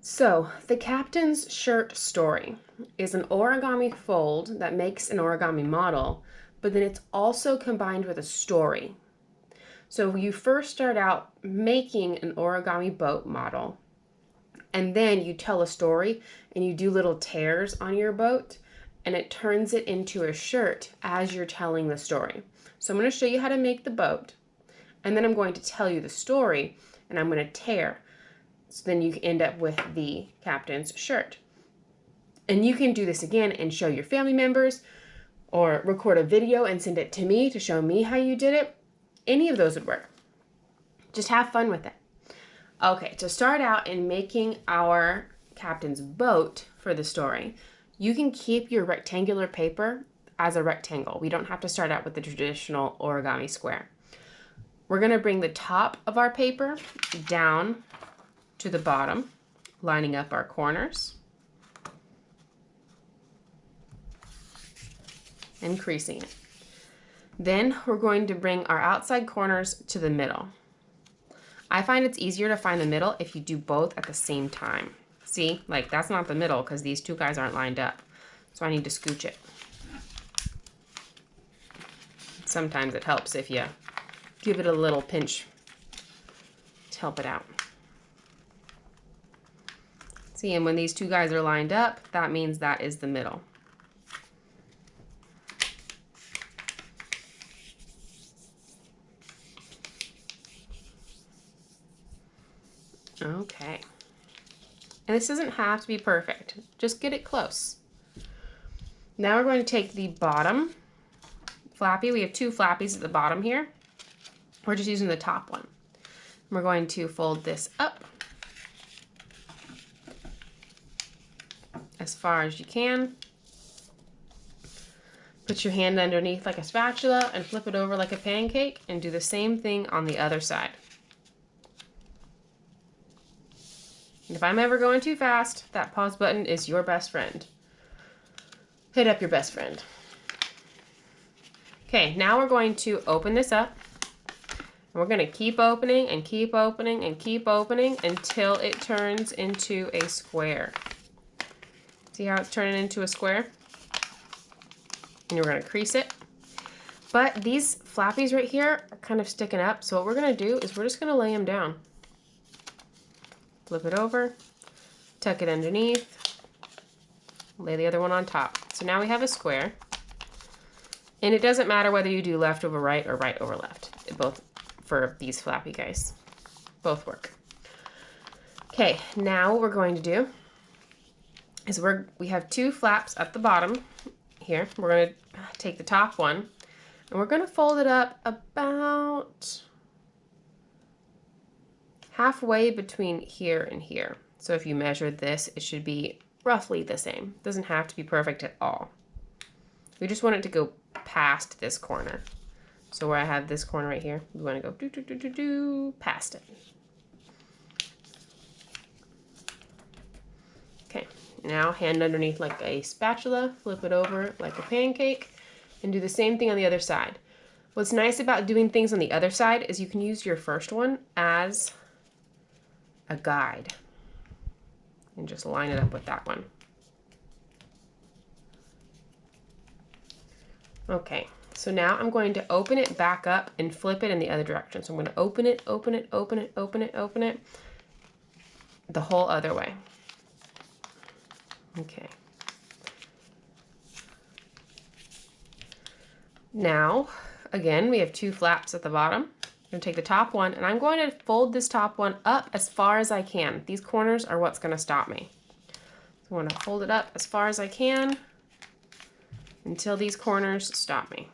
So, the captain's shirt story is an origami fold that makes an origami model, but then it's also combined with a story. So, you first start out making an origami boat model, and then you tell a story and you do little tears on your boat, and it turns it into a shirt as you're telling the story. So, I'm going to show you how to make the boat, and then I'm going to tell you the story, and I'm going to tear. So then you end up with the captain's shirt. And you can do this again and show your family members or record a video and send it to me to show me how you did it. Any of those would work. Just have fun with it. Okay, to start out in making our captain's boat for the story, you can keep your rectangular paper as a rectangle. We don't have to start out with the traditional origami square. We're going to bring the top of our paper down to the bottom, lining up our corners and creasing it. Then we're going to bring our outside corners to the middle. I find it's easier to find the middle if you do both at the same time. See, like that's not the middle because these two guys aren't lined up. So I need to scooch it. Sometimes it helps if you give it a little pinch to help it out. See, and when these two guys are lined up, that means that is the middle. Okay. And this doesn't have to be perfect. Just get it close. Now we're going to take the bottom flappy. We have two flappies at the bottom here. We're just using the top one. We're going to fold this up as far as you can. Put your hand underneath like a spatula and flip it over like a pancake and do the same thing on the other side. And if I'm ever going too fast, that pause button is your best friend. Hit up your best friend. Okay, now we're going to open this up. And we're going to keep opening and keep opening and keep opening until it turns into a square. See how it's turning into a square? And you're going to crease it. But these flappies right here are kind of sticking up. So what we're going to do is we're just going to lay them down. Flip it over, tuck it underneath, lay the other one on top. So now we have a square. And it doesn't matter whether you do left over right or right over left. Both for these flappy guys. Both work. Okay, now what we're going to do is we have two flaps at the bottom here. We're going to take the top one and we're going to fold it up about halfway between here and here. So if you measured this, it should be roughly the same. It doesn't have to be perfect at all. We just want it to go past this corner. So where I have this corner right here, we want to go past it. Okay, now hand underneath like a spatula, flip it over like a pancake, and do the same thing on the other side. What's nice about doing things on the other side is you can use your first one as a guide and just line it up with that one. Okay, so now I'm going to open it back up and flip it in the other direction. So I'm going to open it, open it, open it, open it, open it, the whole other way. Okay. Now, again, we have two flaps at the bottom. I'm going to take the top one and I'm going to fold this top one up as far as I can. These corners are what's going to stop me. So I want to fold it up as far as I can until these corners stop me.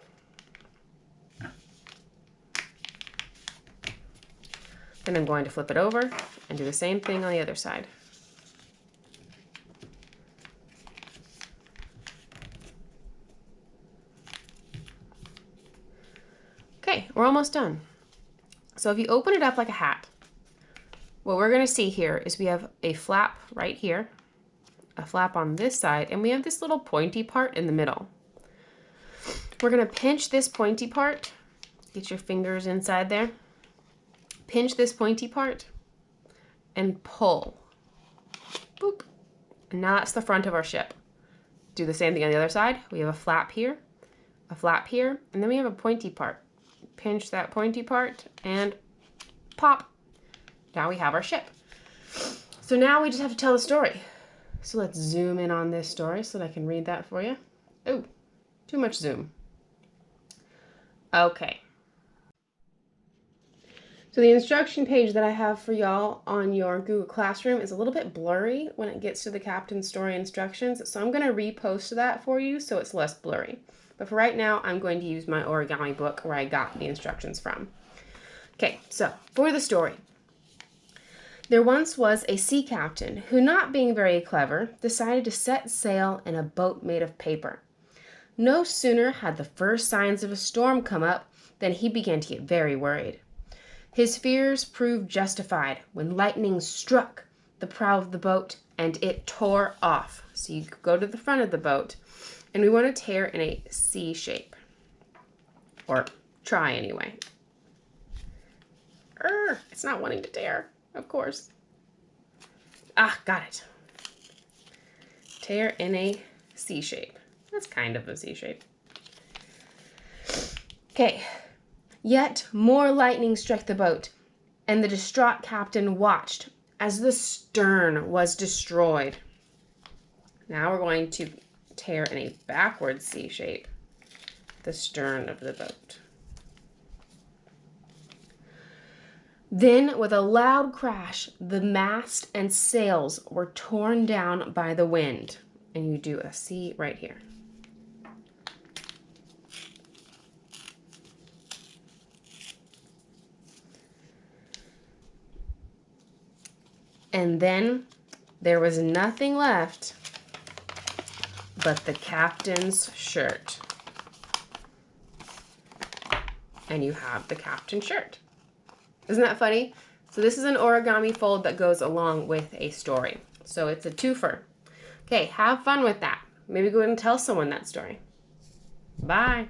Then I'm going to flip it over and do the same thing on the other side. Okay, we're almost done. So if you open it up like a hat, what we're going to see here is we have a flap right here, a flap on this side, and we have this little pointy part in the middle. We're going to pinch this pointy part. Get your fingers inside there. Pinch this pointy part and pull. Boop. And now that's the front of our ship. Do the same thing on the other side. We have a flap here, and then we have a pointy part. Pinch that pointy part and pop. Now we have our ship. So now we just have to tell the story. So let's zoom in on this story so that I can read that for you. Oh, too much zoom. Okay. So the instruction page that I have for y'all on your Google Classroom is a little bit blurry when it gets to the captain's story instructions. So I'm going to repost that for you so it's less blurry. But for right now, I'm going to use my origami book where I got the instructions from. Okay, so for the story. There once was a sea captain who, not being very clever, decided to set sail in a boat made of paper. No sooner had the first signs of a storm come up than he began to get very worried. His fears proved justified when lightning struck the prow of the boat and it tore off. So you go to the front of the boat and we want to tear in a C shape. Or try anyway. It's not wanting to tear, of course. Ah, got it. Tear in a C shape. That's kind of a C shape. Okay. Yet more lightning struck the boat, and the distraught captain watched as the stern was destroyed. Now we're going to tear in a backward C shape the stern of the boat. Then, with a loud crash, the mast and sails were torn down by the wind. And you do a C right here. And then there was nothing left but the captain's shirt. And you have the captain's shirt. Isn't that funny? So this is an origami fold that goes along with a story. So it's a twofer. Okay, have fun with that. Maybe go ahead and tell someone that story. Bye.